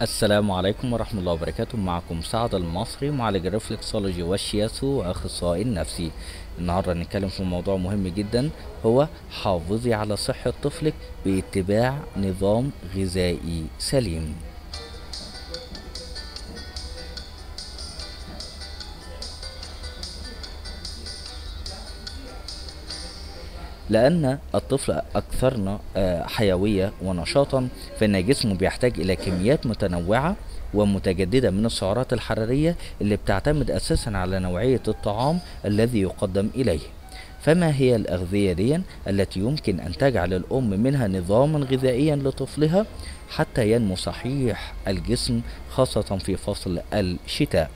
السلام عليكم ورحمة الله وبركاته. معكم سعد المصري، معالج الرفلكسولوجي والشياتسو وأخصائي النفسي. النهاردة هنتكلم في موضوع مهم جدا، هو حافظي على صحة طفلك باتباع نظام غذائي سليم. لأن الطفل أكثرنا حيوية ونشاطا، فإن جسمه بيحتاج إلى كميات متنوعة ومتجددة من السعرات الحرارية اللي بتعتمد أساسا على نوعية الطعام الذي يقدم إليه. فما هي الأغذية دي التي يمكن أن تجعل الأم منها نظاما غذائيا لطفلها حتى ينمو صحيح الجسم، خاصة في فصل الشتاء؟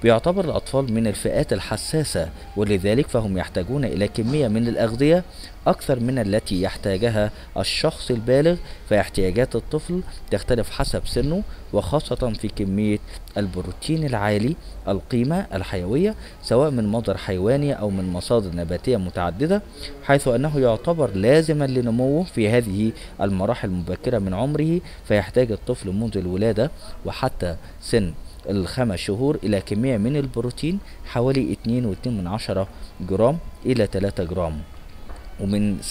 بيعتبر الأطفال من الفئات الحساسة، ولذلك فهم يحتاجون إلى كمية من الأغذية أكثر من التي يحتاجها الشخص البالغ، فاحتياجات الطفل تختلف حسب سنه، وخاصة في كمية البروتين العالي القيمة الحيوية، سواء من مصدر حيواني أو من مصادر نباتية متعددة، حيث أنه يعتبر لازما لنموه في هذه المراحل المبكرة من عمره. فيحتاج الطفل منذ الولادة وحتى سن ال5 شهور إلى كمية من البروتين حوالي 2.2 جرام إلى 3 جرام. ومن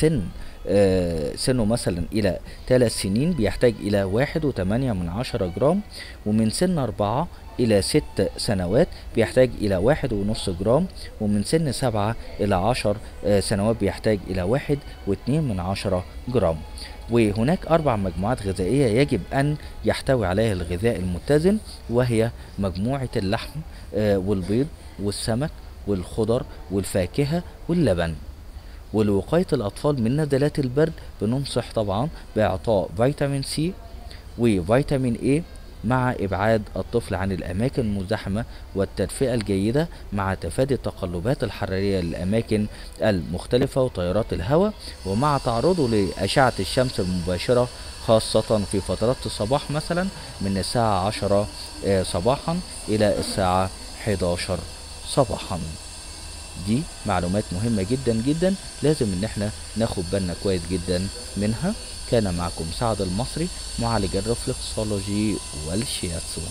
سنه مثلا إلى 3 سنين بيحتاج إلى 1.8 جرام، ومن سن 4 إلى 6 سنوات بيحتاج إلى 1.5 جرام، ومن سن 7 إلى 10 سنوات بيحتاج إلى 1.2 جرام. وهناك 4 مجموعات غذائية يجب أن يحتوي عليها الغذاء المتزن، وهي مجموعة اللحم والبيض والسمك والخضر والفاكهة واللبن. ولوقاية الأطفال من نزلات البرد بننصح طبعا بإعطاء فيتامين سي وفيتامين اي، مع إبعاد الطفل عن الأماكن المزدحمة والتدفئة الجيدة، مع تفادي التقلبات الحرارية للأماكن المختلفة وتيارات الهواء، ومع تعرضه لأشعة الشمس المباشرة، خاصة في فترات الصباح، مثلا من الساعة 10 صباحا إلى الساعة 11 صباحا. دي معلومات مهمة جدا جدا، لازم ان احنا ناخد بالنا كويس جدا منها. كان معكم سعد المصري، معالج الرفلكسولوجي والشياتسو.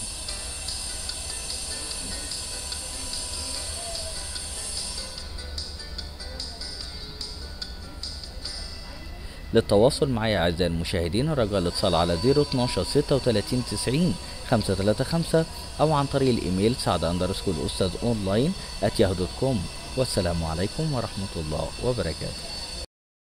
للتواصل معي أعزائي المشاهدين، رجاء الاتصال على 012 36 90 535، أو عن طريق الإيميل سعد_أستاذ أونلاين @yahoo.com. والسلام عليكم ورحمة الله وبركاته.